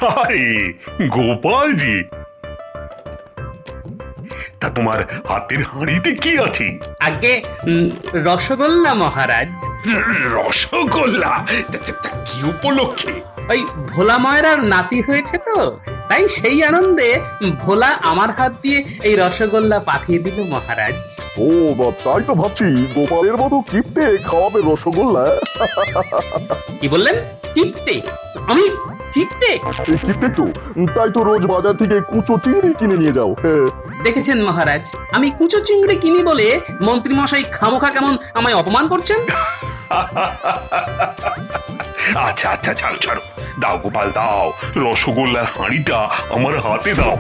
আরে গোপালজি, তা তোমার হাতের হাঁড়িতে কি আছে? আগে রসগোল্লা মহারাজ। রসগোল্লা? তা কি উপলক্ষে? ওই ভোলা ময়রার নাতি হয়েছে তো, তাই সেই আনন্দে ভোলা আমার হাত দিয়ে এই রসগোল্লা পাঠিয়ে দিল মহারাজ। ও তাই তো ভাবছি গোপালের মতো কিপটে খাওয়াবে রসগোল্লা। কি বললেন? কিপটে? আমি কিপটে? এই কিপটে তো, তাই তো রোজ বাজার থেকে কুচো চিংড়ি কিনে নিয়ে যাও। দেখেছেন মহারাজ, আমি কুচো চিংড়ি কিনি বলে মন্ত্রী মশাই খামোখা কেমন আমায় অপমান করছেন। আচ্ছা আচ্ছা, ছাড়ো ছাড়ো, দাও গোপাল দাও, রসগোল্লার হাঁড়িটা আমার হাতে দাও।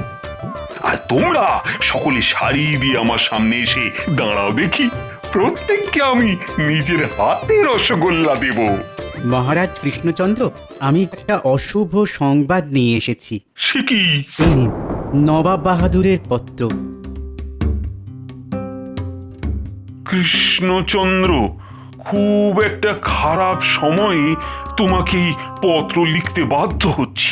আর তোমরা সকলে সারি দিয়ে আমার সামনে এসে দাঁড়াও দেখি, প্রত্যেককে আমি নিজের হাতে রসগোল্লা দেব। মহারাজ কৃষ্ণচন্দ্র, আমি একটা অশুভ সংবাদ নিয়ে এসেছি। সে কি? এই নিন, নবাব বাহাদুরের পত্র। কৃষ্ণচন্দ্র, খুব একটা খারাপ সময়ে তোমাকে পত্র লিখতে বাধ্য হচ্ছি।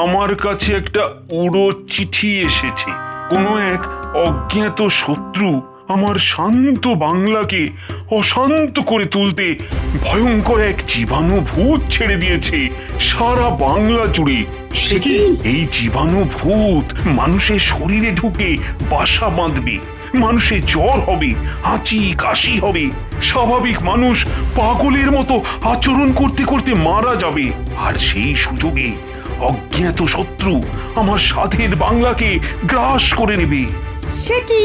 আমার কাছে একটা উড়ো চিঠি এসেছে। কোনো এক অজ্ঞাত শত্রু আমার শান্ত বাংলাকে অশান্ত করে তুলতে ভয়ঙ্কর এক জীবাণু ভূত ছেড়ে দিয়েছে সারা বাংলা জুড়ে। সে কি? এই জীবাণু ভূত মানুষের শরীরে ঢুকে বাসা বাঁধবে, মানুষের জ্বর হবে, হাঁচি কাশি হবে, স্বাভাবিক মানুষ পাগলের মতো আচরণ করতে করতে মারা যাবে। আর সেই সুযোগে অজ্ঞাত শত্রু আমার সাধের বাংলাকে গ্রাস করে নেবে। সে কি?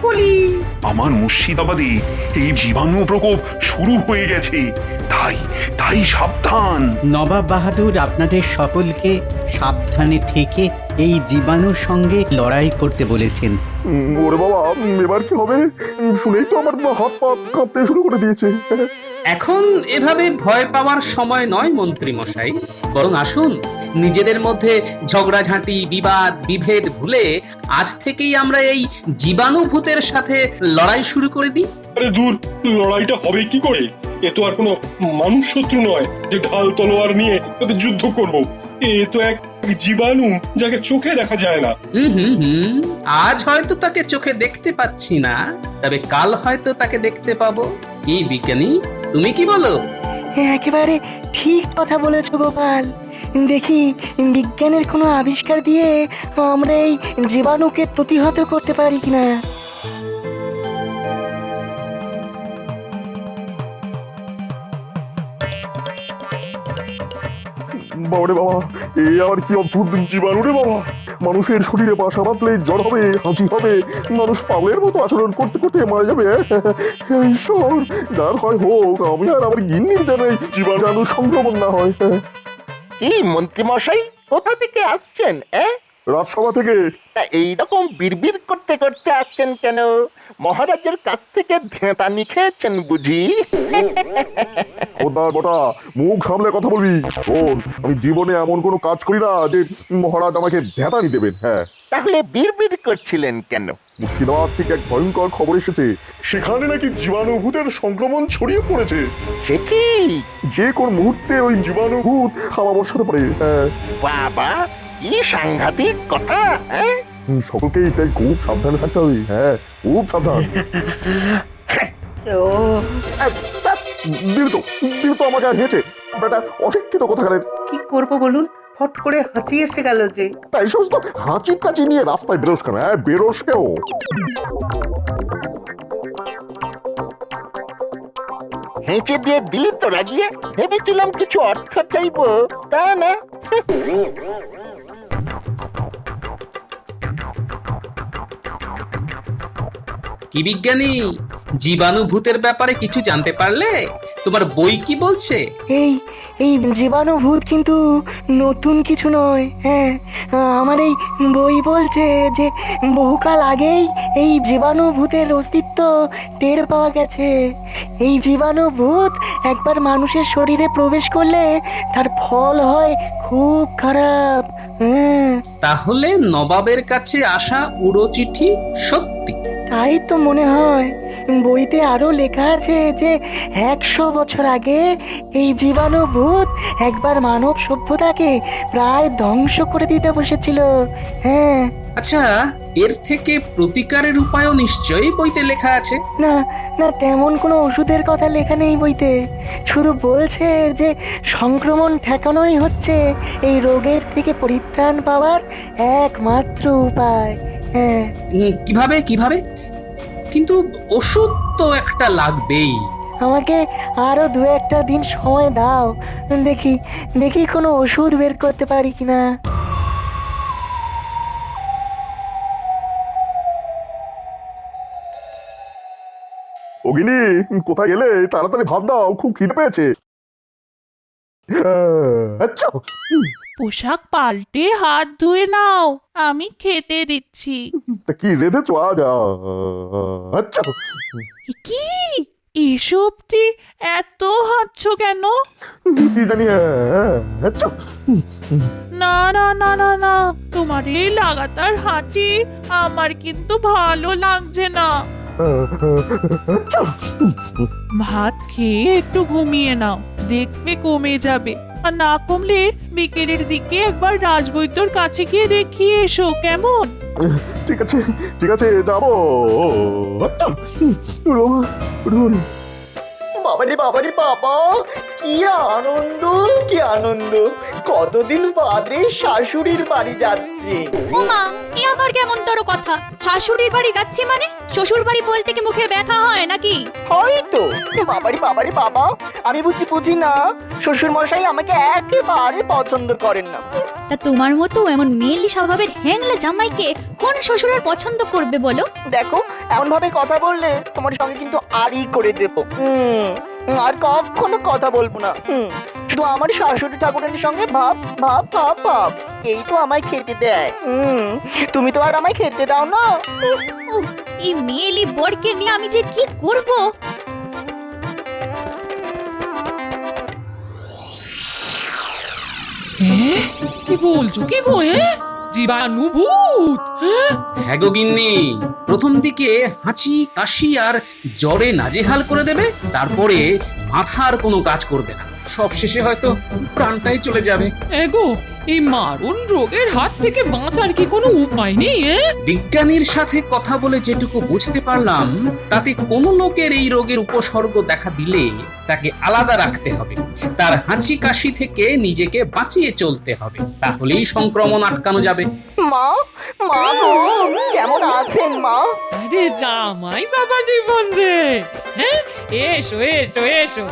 কলি। আমার মুর্শিদাবাদে এই জীবাণু প্রকোপ শুরু হয়ে গেছে, তাই তাই সাবধান। নবাব বাহাদুর আপনাদের সকলকে সাবধানে থেকে এই জীবাণুর সঙ্গে লড়াই করতে বলেছেন। ওরে বাবা, এবার কি হবে? শুনেই তো আমার হাত পা কাঁপতে শুরু করে দিয়েছে। এখন এভাবে ভয় পাওয়ার সময় নয় মন্ত্রী মশাই, বরং আসুন নিজেদের মধ্যে ঝগড়াঝাঁটি বিবাদ বিভেদ ভুলে আজ থেকেই আমরা এই জীবাণু ভূতের সাথে লড়াই শুরু করে দিই। আরে দূর, লড়াইটা হবে কি করে? এ তো আর কোনো মানুষ শত্রু নয় যে ঢাল তলোয়ার নিয়ে তাদের যুদ্ধ করব। এ তো এক জীবাণু, যাকে চোখে দেখা যায় না। হুম, আজ হয়তো তাকে চোখে দেখতে পাচ্ছি না, তবে কাল হয়তো তাকে দেখতে পাবো। কি বিজ্ঞানী, তুমি কি বলো? একেবারে ঠিক কথা বলেছো গোপাল। দেখি বিজ্ঞানের কোনো আবিষ্কার দিয়ে আমরা এই জীবাণুকে প্রতিহত করতে পারি কিনা। বাবারে বাবা, এ আর কি অদ্ভুত জীবাণু রে বাবা! মানুষের শরীরে বাসা বাঁধলে জ্বর হবে, হাঁচি হবে, মানুষ পাগলের মতো আচরণ করতে করতে মারা যাবে। ঈশ্বর, যার হয় হোক, আমি আর আমার গিন্নির যেন এই জীবাণু সংক্রমণ না হয়। কি মন্ত্রী মশাই, কোথা থেকে আসছেন? রাজসভা থেকে। তা এইরকম বিড়বিড় করতে করতে আসছেন কেন? মহারাজের কাছ থেকে ধ্যাতানি খেয়েছেন বুঝি? খোদার বটা, মুখ সামলে কথা বলবি। শোন, আমি জীবনে এমন কোনো কাজ করি না যে মহারাজ আমাকে ধ্যাতানি দেবেন। হ্যাঁ, তাহলে বিড়বিড় করছিলেন কেন? মুর্শিদাবাদ থেকে এক ভয়ঙ্কর খবর এসেছে, সেখানে নাকি জীবাণুভূতের সংক্রমণ ছড়িয়ে পড়েছে। সে কি? যে কোন মুহূর্তে ওই জীবাণুভূত হাওয়া বসাতে পারে। হ্যাঁ, বাবা, কি সাংঘাতিক কথা! সকলকেই তাই খুব সাবধানে থাকতে হবে। হ্যাঁ, খুব সাবধান। দিল তো আমাকে আর হেঁচে বেটা, অশিক্ষিত কথাকারের। কি করব বলুন, ফট করে হাঁচি এসে গেল যে। তাই সমস্ত হাঁচি টাচি নিয়ে রাস্তায় বেরোস কেন? হ্যাঁ, বেরোস কেন? হেঁচে দিয়ে দিলি তো রাগিয়ে, ভেবেছিলাম কিছু অর্থ চাইবো, তা না। কি বিজ্ঞানী, জীবাণু ভূতের ব্যাপারে কিছু জানতে পারলে? তোমার বই কি বলছে? এই এই জীবাণু ভূত কিন্তু নতুন কিছু নয়। হ্যাঁ, আমার এই বই বলছে যে বহুকাল আগেই এই জীবাণু ভূতের অস্তিত্ব টের পাওয়া গেছে। এই জীবাণু ভূত একবার মানুষের শরীরে প্রবেশ করলে তার ফল হয় খুব খারাপ। হ্যাঁ, তাহলে নবাবের কাছে আসা উড়ো চিঠি সত্যি? তাই তো মনে হয়। বইতে আরো লেখা আছে যে 100 বছর আগে এই জীবাণু ভূত একবার মানব সভ্যতাকে প্রায় ধ্বংস করে দিতে বসেছিল। হ্যাঁ, আচ্ছা, এর থেকে প্রতিকারের উপায়ও নিশ্চয়ই বইতে লেখা আছে। না না, তেমন কোনো ওষুধের কথা লেখা নেই বইতে। শুধু বলছে যে সংক্রমণ ঠেকানোই হচ্ছে এই রোগের থেকে পরিত্রাণ পাওয়ার একমাত্র উপায়। হ্যাঁ, কিভাবে কিভাবে? কিন্তু ওষুধ তো একটা লাগবেই। আমাকে আরো 2-1 দিন সময় দাও, দেখি দেখি কোনো ওষুধ বের করতে পারি কিনা। অগিনি, কোথায় গেলে? তাড়াতাড়ি ভাত দাও, খুব খিদে পেয়েছে। আচ্ছা, পোশাক পাল্টে হাত ধুয়ে নাও, আমি খেতে দিচ্ছি। তা কি রেঁধেছো আজ? আচ্ছা, এ কি এসব দিয়ে এত হাঁচছো কেন? কি জানি। আচ্ছা, না না না না না, তোমার এই লাগাতার হাঁচি আমার কিন্তু ভালো লাগছে না। আচ্ছা, ভাত খেয়ে একটু ঘুমিয়ে নাও, দেখবে কমে যাবে। আর না কমলে বিকেলের দিকে একবার রাজবৈদ্যর কাছে গিয়ে দেখিয়ে এসো, কেমন? ঠিক আছে ঠিক আছে, যাবো। আচ্ছা, রোমা, রোমা। বাবারে বাবারে বাবা, কি আনন্দ, কি আনন্দ! কতদিন বাদে শাশুড়ির বাড়ি যাচ্ছি। ও মা, এ আবার কেমন তোর কথা? শাশুড়ির বাড়ি যাচ্ছি মানে? শ্বশুর বাড়ি বলতে কি মুখে ব্যথা হয় নাকি? হয়তো। বাবারে বাবারে বাবা, আমি বুঝি না, শ্বশুর মশাই আমাকে একেবারে পছন্দ করেন না। তা তোমার মতো এমন মেয়েলি স্বভাবের হ্যাংলা জামাইকে কোন শ্বশুর আর পছন্দ করবে বলো? দেখো, এমন ভাবে কথা বললে তোমার সঙ্গে কিন্তু আরই করে দেবো। আর কখনো কথা বলবো না। শুধু আমার শাশুড়ি ঠাকুরানির সঙ্গে ভাব ভাব ভাব ভাব, এই তো আমায় খেতে দেয়। তুমি তো আর আমায় খেতে দাও না। উফ, এই মেয়েলি বরকে নিয়ে আমি যে কি করব। কি বলছো কি গো? জীবাণু ভূত? হ্যাঁ গো গিন্নি, প্রথম দিকে হাঁচি কাশি আর জ্বরে নাজেহাল করে দেবে, তারপরে মাথার কোনো কাজ করবে না, সব শেষে হয়তো প্রাণটাই চলে যাবে। এগো, এই মারণ রোগের হাত থেকে বাঁচার কি কোনো উপায় নেই? বিজ্ঞানীর সাথে কথা বলে যেটুকু বুঝতে পারলাম, তাতে কোনো লোকের এই রোগের উপসর্গ দেখা দিলে তাকে আলাদা রাখতে হবে, তার হাঁচি কাশি থেকে নিজেকে বাঁচিয়ে চলতে হবে, তাহলেই সংক্রমণ আটকানো যাবে। মা, মা গো, কেমন আছেন মা? আরে জামাই বাবা জীবন যে, হ্যাঁ, এসো এসো এসো।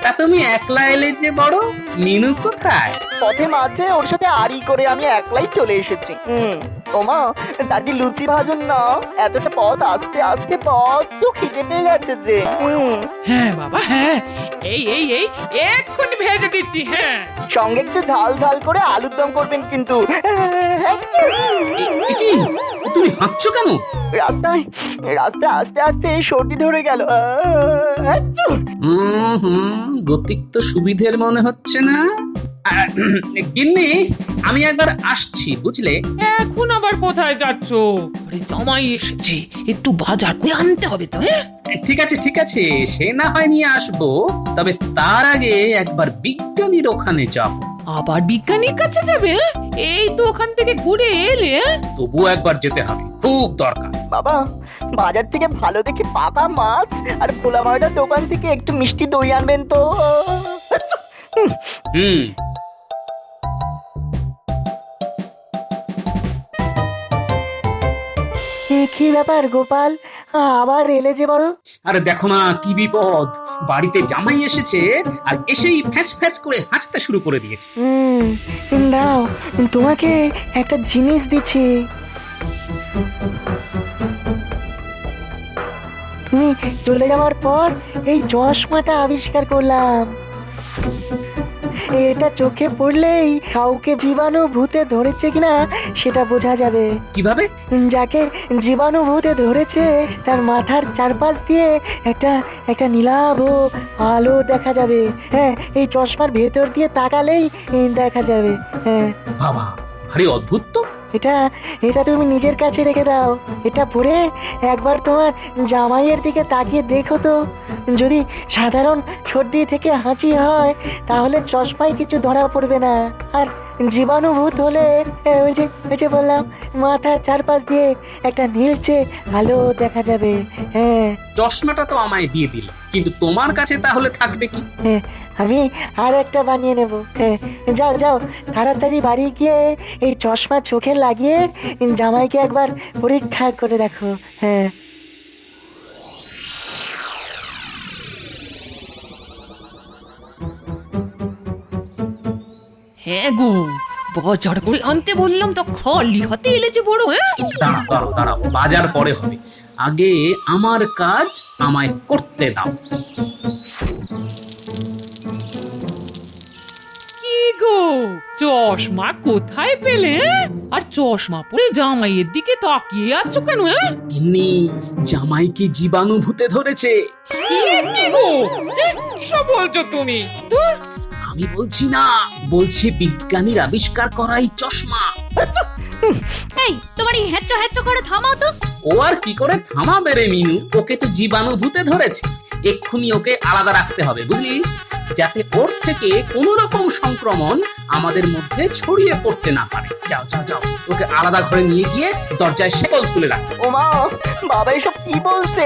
তা তুমি একলা এলে যে বড়, মিনু কোথায়? পথে মাঝে ওর সাথে আড়ি করে আমি একলাই চলে এসেছি। ওমা, দাদি লুচি ভাজুন না, এতটা পথ আসতে আসতে বড্ড খিদে পেয়ে গেছে যে। হ্যাঁ বাবা হ্যাঁ, এই এই এই এক্ষুনি ভেজে দিচ্ছি। হ্যাঁ, সঙ্গে একটু ঝাল ঝাল করে আলুর দম করবেন কিন্তু। কি তুমি হাঁটছো কেন? রাস্তায় রাস্তায় আস্তে আস্তে সর্দি ধরে গেল। গতিক তো সুবিধের মনে হচ্ছে না। গিন্নি, আমি একবার আসছি, বুঝলে? এখন আবার কোথায় যাচ্ছ? আরে জামাই এসেছে, একটু বাজার করে আনতে হবে তো। ঠিক আছে ঠিক আছে, সে না হয় নিয়ে আসবো, তবে তার আগে একবার বিজ্ঞানীর ওখানে যাব। আবার বিজ্ঞানীর কাছে যাবে? এই তো ওখান থেকে ঘুরে এলে। তবুও একবার যেতে হবে, খুব দরকার। বাবা, বাজার থেকে ভালো দেখে পাকা মাছ আর খোলা মাটার দোকান থেকে একটু মিষ্টি দই আনবেন তো। কি ব্যাপার গোপাল, আবার এলে যে বড়? আরে দেখো না কি বিপদ, বাড়িতে জামাই এসেছে আর এসেই ফ্যাঁচ ফ্যাঁচ করে হাঁচতে শুরু করে দিয়েছে। দাও, তোমাকে একটা জিনিস দিচ্ছি। তুমি চলে যাওয়ার পর এই চশমাটা আবিষ্কার করলাম। এটা চোখে পড়লেই কাউকে জীবাণু ভূতে ধরেছে কিনা সেটা বোঝা যাবে। কিভাবে? যাকে জীবাণু ভূতে ধরেছে তার মাথার চারপাশ দিয়ে একটা একটা নীলাভ আলো দেখা যাবে। হ্যাঁ, এই চশমার ভেতর দিয়ে তাকালেই দেখা যাবে। হ্যাঁ বাবা, ভারী অদ্ভুত তো। এটা এটা তুমি নিজের কাছে রেখে দাও। এটা পরে একবার তোমার জামাইয়ের দিকে তাকিয়ে দেখো তো, যদি সাধারণ সর্দি থেকে হাঁচি হয় তাহলে চশমায় কিছু ধরা পড়বে না, আর জীবাণুভূত হলে ওই যে বললাম, মাথার চারপাশ দিয়ে একটা নীলচে আলো দেখা যাবে। হ্যাঁ চশমাটা তো আমায় দিয়ে দিল, কিন্তু তোমার কাছে তাহলে থাকবে কি? হ্যাঁ, আমি আর একটা বানিয়ে নেব। হ্যাঁ, যাও যাও তাড়াতাড়ি বাড়ি গিয়ে এই চশমা চোখে লাগিয়ে জামাইকে একবার পরীক্ষা করে দেখো। হ্যাঁ হ্যাঁ গো, বাজার করে আনতে বললাম তো খালি হাতে এলে যে বড়। হ্যাঁ দাঁড়াও দাঁড়াও, বাজার পরে হবে, আগে আমার কাজ আমায় করতে দাও। কি গো, চশমা কোথায় পেলে? আর চশমা পরে জামাইয়ের দিকে তাকিয়ে আছো কেন? গিন্নি, জামাইকে জীবাণুভূতে ধরেছে। কি গো, এসব বলছো তুমি? আমি বলছি না, বলছি বিজ্ঞানীর আবিষ্কার করা এই চশমা। এই তোমার এই হ্যাচ্চা হ্যাচ্চা করে থামাও তো। ও আর কি করে থামাবে রে মিনু, ওকে তো জীবাণুভূতে ধরেছে, এক্ষুনি ওকে আলাদা রাখতে হবে, বুঝলি, যাতে ওর থেকে কোনো রকম সংক্রমণ আমাদের মধ্যে ছড়িয়ে পড়তে না পারে। যাও যাও যাও, ওকে আলাদা ঘরে নিয়ে গিয়ে দরজায় শেকল তুলে রাখ। ও মা, বাবা এসব কি বলছে?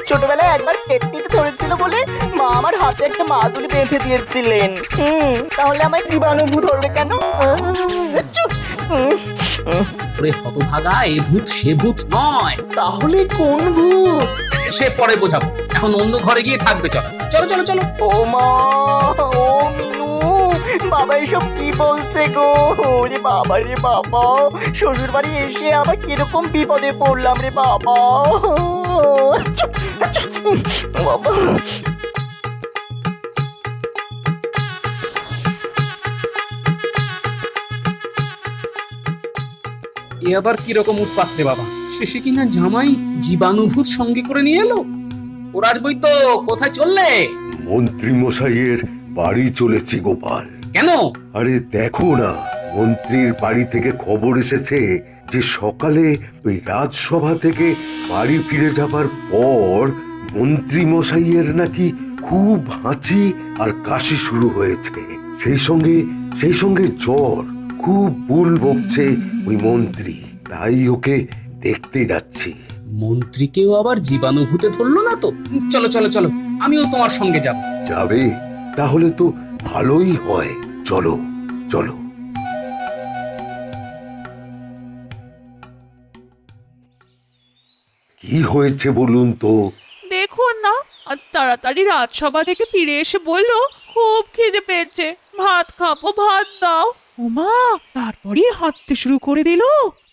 ছোটবেলায় একবার পেট্টিতে ধরেছিল বলে মা আমার হাতে একটা মাদুলি বেঁধে দিয়েছিলেন। তাহলে আমায় জীবাণুভূত ধরবে কেন? ওরে হতভাগা, এ ভূত সে ভূত নয়। তাহলে কোন ভূত? সে পরে বোঝাবো, এখন অন্য ঘরে গিয়ে থাকবে। চলো চলো চলো চলো। ও মা, ও মিনু, বাবা এসব কি বলছে গো? ওরে বাবা রে বাবা, শ্বশুর বাড়ি এসে আবার কিরকম বিপদে পড়লাম রে বাবা। বাবা এ আবার কিরকম উৎপাত রে বাবা, শেষে কিনা জামাই জীবাণুভূত সঙ্গে করে নিয়ে এলো। ও রাজবৈদ্য, কোথায় চললে? মন্ত্রী মশাইয়ের বাড়ি চলেছি গোপাল। কেন? আরে দেখো না, মন্ত্রীর বাড়ি থেকে খবর এসেছে যে সকালে ওই রাজসভা থেকে বাড়ি ফিরে যাবার পর মন্ত্রী মশাইয়ের নাকি খুব হাঁচি আর কাশি শুরু হয়েছে, সেই সঙ্গে জ্বর, খুব বুল বকছে ওই মন্ত্রী, তাই ওকে দেখতে যাচ্ছি। মন্ত্রীকেও আবার জীবাণুভূতে ধরলো না তো? চলো চলো চলো, আমিও তোমার সঙ্গে যাব। যাবে? তাহলে তো ভালোই হয়, চলো চলো। কি হয়েছে বলুন তো? দেখুন না, আজ তাড়াতাড়ি রাজসভা থেকে ফিরে এসে বললো খুব খিদে পেয়েছে, ভাত খাবো, ভাত দাও। ওমা, তারপরে হাঁচতে শুরু করে দিল।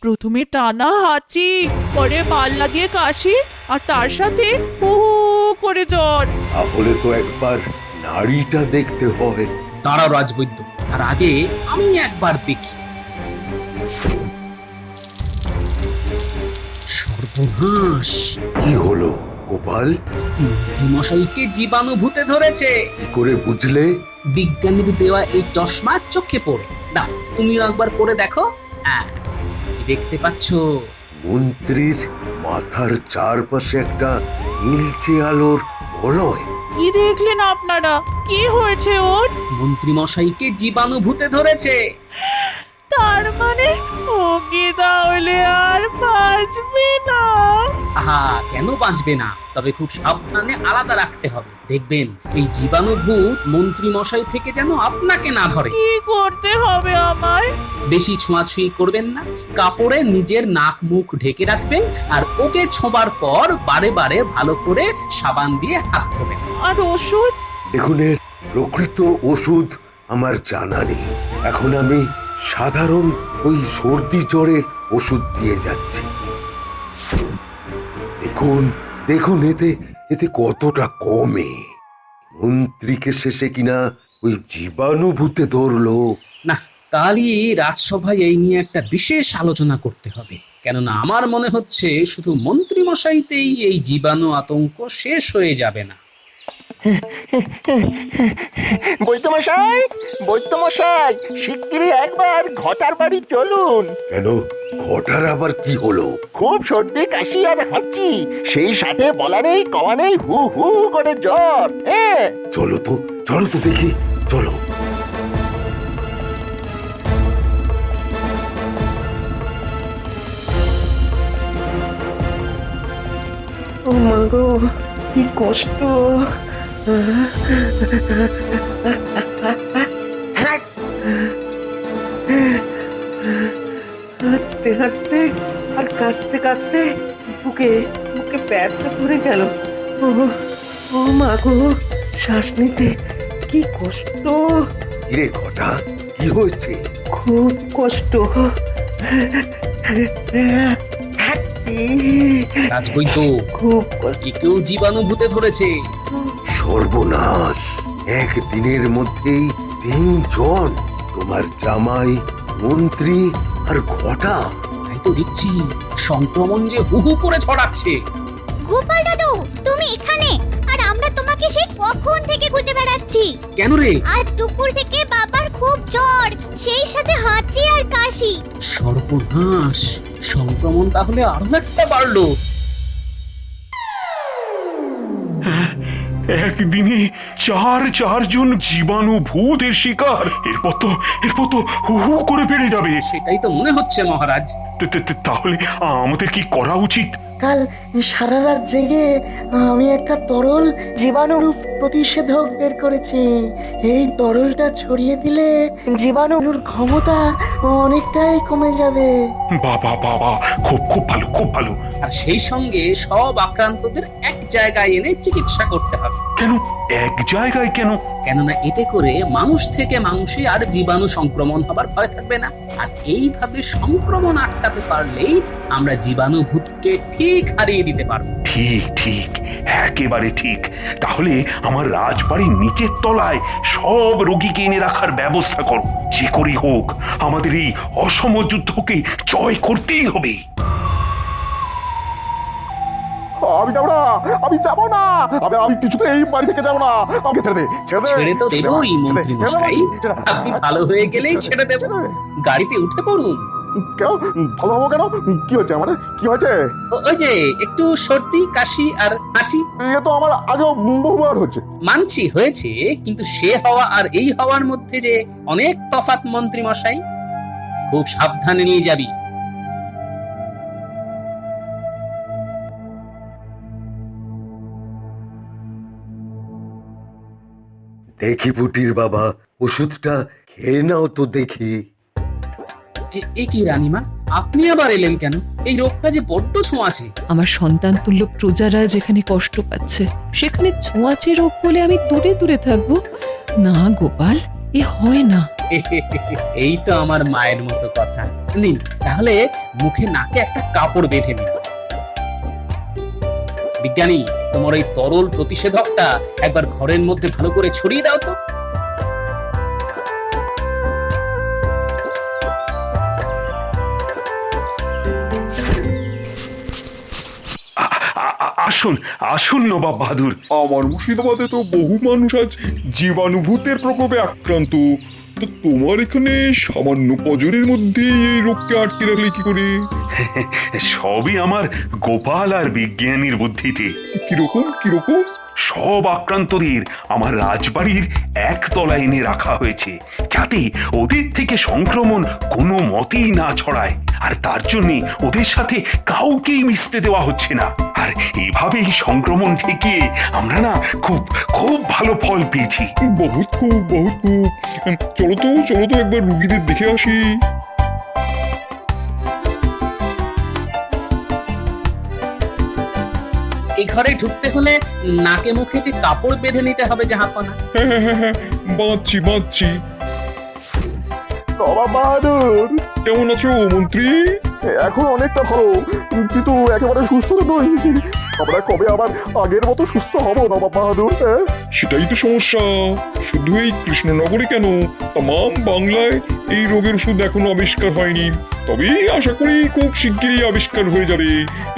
প্রথমে টানা হাঁচি, পরে পাল্লা দিয়ে কাশি, আর তার সাথে হু হু করে জ্বর। তাহলে তো একবার নাড়িটা দেখতে হয়। দাঁড়াও রাজবৈদ্য, তার আগে আমি একবার দেখি। সর্বনাশ! কি হলো গোপাল? মন্ত্রী মশাইকে জীবাণুভূতে ধরেছে। কি করে বুঝলে? বিজ্ঞানীর দেওয়া এই চশমা চোখে পড়ে। দাও, তুমিও একবার পরে দেখো। কি দেখতে পাচ্ছ? মন্ত্রীর মাথার চারপাশে একটা নীলচে আলোর বলয়। কি দেখলেন আপনারা? কি হয়েছে ওর? মন্ত্রী মশাইকে জীবাণুভূতে ধরেছে। তার মানে ও কি তাহলে আর বাঁচবে না? আহা, কেন বাঁচবে না? তবে খুব সাবধানে আলাদা রাখতে হবে। দেখবেন এই জীবাণুভূত মন্ত্রী মশাই থেকে যেন আপনাকে না ধরে। কি করতে হবে আমায়? বেশি ছোঁয়াছুঁয়ি করবেন না, কাপড়ে নিজের নাক মুখ ঢেকে রাখবেন, আর ওকে ছোঁবার পর বারে বারে ভালো করে সাবান দিয়ে হাত ধোবেন। আর ওষুধ? দেখুন, এর প্রকৃত ওষুধ আমার জানা নেই। এখন আমি সাধারণ ওই সর্দি জ্বরের ওষুধ দিয়ে যাচ্ছি। দেখুন দেখুন, এতে কতটা কমে। মন্ত্রীকে শেষে কিনা ওই জীবাণুভূতে ধরলো। না, কালই রাজসভায় এই নিয়ে একটা বিশেষ আলোচনা করতে হবে, কেননা আমার মনে হচ্ছে শুধু মন্ত্রী মশাইতেই এই জীবাণু আতঙ্ক শেষ হয়ে যাবে না। বৈদ্যমশাই, বৈদ্যমশাই, শিগগিরই একবার ঘটার বাড়ি চলুন। কেন ঘটার আবার কি হলো? খুব সর্দি কাশি আর হাঁচি, সেই সাথে বলা নেই কওয়া নেই হু হু করে জ্বর। হ্যাঁ, চলো তো দেখি, চলো। ও মা গো, কি কষ্ট। হাঁচতে হাঁচতে আর কাশতে কাশতে বুকে বুকে প্যারটা পড়ে গেল। ও ও মা গো, শ্বাস নিতে কি কষ্ট, কিরে ঘটা, কি হয়েছে? খুব কষ্ট। রাজবৈদ্য, খুব কষ্ট। একেও জীবাণুভূতে ধরেছে। সর্বনাশ, একদিনের মধ্যেই 3 জন, তোমার জামাই, মন্ত্রী আর ঘটা। তাই তো দেখছি সংক্রমণ যে হু হু করে ছড়াচ্ছে। গোপাল দাদু, তুমি এখানে, আর আমরা তোমাকে সেই কখন থেকে খুঁজে বেড়াচ্ছি। কেন রে? আর দুপুর থেকে বাবার খুব জ্বর, সেই সাথে হাঁচি আর কাশি। সর্বনাশ, সংক্রমণ তাহলে আরো একটা বাড়লো। একদিনে 4 জন জীবাণুভূতের শিকার। এরপর তো হু হু করে বেড়ে যাবে। সেটাই তো মনে হচ্ছে মহারাজ। তাহলে আমাদের কি করা উচিত? কাল সারা রাত জেগে আমি একটা তরল জীবাণু প্রতিষেধক বের করেছি। এই তরলটা ছড়িয়ে দিলে জীবাণুর ক্ষমতা অনেকটাই কমে যাবে। বাবা, খুব ভালো। আর সেই সঙ্গে সব আক্রান্তদের এক জায়গায় এনে চিকিৎসা করতে হবে। কেন এক জায়গায় কেন? কেননা এতে করে মানুষ থেকে মানুষে আর জীবাণু সংক্রমণ হবার ভয় থাকবে না। আর এইভাবে সংক্রমণ আটকাতে পারলেই আমরা জীবাণুভূতকে ঠিক হারিয়ে দিতে পারবো। ঠিক, একেবারে ঠিক। তাহলে আমার রাজবাড়ির নিচের তলায় সব রোগীকে এনে রাখার ব্যবস্থা করো। যে করেই হোক আমাদের এই অসম যুদ্ধকে জয় করতেই হবে। আমি যাবো না, আমি যাবো না, আমি কিছুতে এই বাড়ি থেকে যাবো না। আমাকে ছেড়ে দে, ছেড়ে তো দেবই মন্ত্রী মশাই, আপনি ভালো হয়ে গেলেই ছেড়ে দেব। গাড়িতে উঠে পড়ুন। কেন ভালো হবো কেন? কি হচ্ছে আমার? কি হয়েছে? ওই যে একটু সর্দি কাশি আর হাঁচি। এ তো আমার আগেও বহুবার হচ্ছে। মানছি হয়েছে, কিন্তু সে হওয়া আর এই হওয়ার মধ্যে যে অনেক তফাৎ মন্ত্রী মশাই। খুব সাবধানে নিয়ে যাবি। দেখি পুটির বাবা, ওষুধটা খেয়ে নাও তো দেখি। এ কি রানীমা, আপনি আবার এলেন কেন? এই রোগটা যে বড্ড ছোঁয়াচে। আমার সন্তান তুল্য প্রজারা যেখানে কষ্ট পাচ্ছে, সেখানে ছোঁয়াচে রোগ বলে আমি দূরে দূরে থাকবো? না গোপাল, এ হয় না। এই তো আমার মায়ের মতো কথা। নিন, তাহলে মুখে নাকে একটা কাপড় বেঁধে নিন। বিজ্ঞানী, তোমার ওই তরল প্রতিষেধকটা একবার ঘরের মধ্যে ভালো করে ছড়িয়ে দাও তো। আসুন নবাব বাহাদুর। আমার মুর্শিদাবাদে তো বহু মানুষ আজ জীবাণুভূতের প্রকোপে আক্রান্ত। তো তোমার এখানে সামান্য পজরের মধ্যে এই রোগকে আটকে রাখলে কি করে? সবই আমার গোপাল আর বিজ্ঞানীর বুদ্ধিতে। কিরকম? সব আক্রান্তদের আমার রাজবাড়ির একতলায় এনে রাখা হয়েছে, যাতে ওদের থেকে সংক্রমণ কোনো মতেই না ছড়ায়। আর তার জন্য ওদের সাথে কাউকেই মিশতে দেওয়া হচ্ছে না। আর এইভাবেই সংক্রমণ থেকে আমরা না খুব ভালো ফল পেয়েছি। বহুত খুব। চলো তো একবার রুগীদের দেখে আসি। এই ঘরে ঢুকতে হলে নাকে মুখে যে কাপড় বেঁধে নিতে হবে জাহাপনা। হ্যাঁ, বাঁধছি। নবাব বাহাদুর, কেমন আছো মন্ত্রী? এখন অনেকটা ভালো, কিন্তু একেবারে সুস্থ তো নই। আমরা কবে আবার আগের মতো সুস্থ হব নবাব বাহাদুর? সেটাই তো সমস্যা। শুধু এই কৃষ্ণনগরে কেন, তাম বাংলায় এই রোগের ওষুধ এখনো আবিষ্কার হয়নি। তবে আশা করি খুব শিগগিরই আবিষ্কার হয়ে যাবে।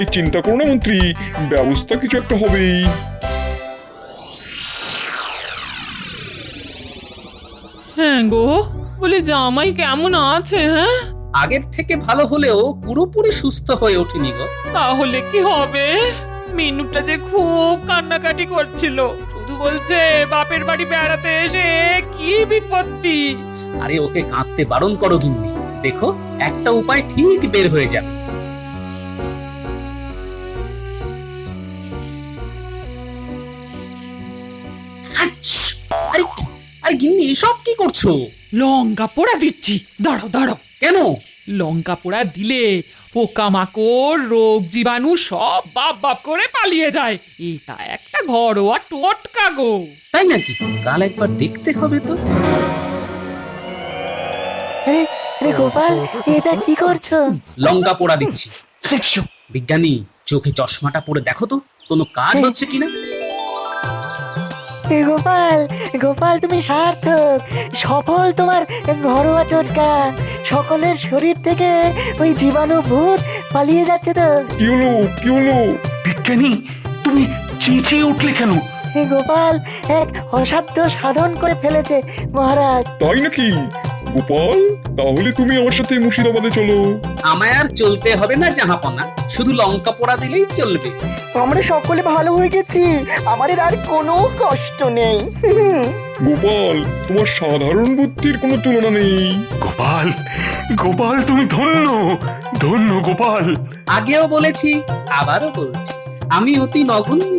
এই চিন্তা করো না মন্ত্রী, ব্যবস্থা কিছু একটা হবেই। হ্যাঁ গো, বলি জামাই কেমন আছে? হ্যাঁ, আগের থেকে ভালো হলেও পুরোপুরি সুস্থ হয়ে ওঠেনি গো। তাহলে কি হবে? মিনুটা যে খুব কান্নাকাটি করছিল, শুধু বলছে বাপের বাড়ি বেড়াতে এসে কি বিপত্তি। আরে ওকে কাঁদতে বারণ করো গিন্নি, দেখো একটা উপায় ঠিক বের হয়ে যাবে। আচ্ছ! আরে আরে গিন্নি এসব কি করছো? লঙ্কা পোড়া দিচ্ছি, দাঁড়াও দাঁড়াও। কেন? লঙ্কা পোড়া দিলে পোকামাকড় রোগ জীবাণু সব বাপ বাপ করে পালিয়ে যায়। এটা একটা ঘরোয়া টোটকা গো। তাই নাকি? কাল একবার দেখতে হবে তো। আরে আরে গোপাল, এটা কি করছো? লঙ্কা পোড়া দিচ্ছি। বিজ্ঞানী, চোখে চশমাটা পরে দেখো তো কোনো কাজ হচ্ছে কিনা। গোপাল গোপাল, তুমি সার্থক, সফল তোমার ঘরোয়া টোটকা। সকলের শরীর থেকে ওই জীবাণু ভূত পালিয়ে যাচ্ছে তো। কি হলো কি হলো? বিজ্ঞানী, তুমি চেঁচিয়ে উঠলে কেন? গোপাল এক অসাধ্য সাধন করে ফেলেছে মহারাজ। তাই নাকি? গোপাল, তাহলে তুমি আমার সাথে মুর্শিদাবাদে চলো। আমায় আর চলতে হবে না জাহাপনা, শুধু লঙ্কা পোড়া দিলেই চলবে। আমরা সকলে ভালো হয়ে গেছি, আমাদের আর কোনো কষ্ট নেই। গোপাল, তোমার সাধারণ বুদ্ধির কোনো তুলনা নেই। গোপাল, গোপাল তুমি ধন্য, ধন্য গোপাল। আগেও বলেছি, আবারও বলছি, আমি অতি নগণ্য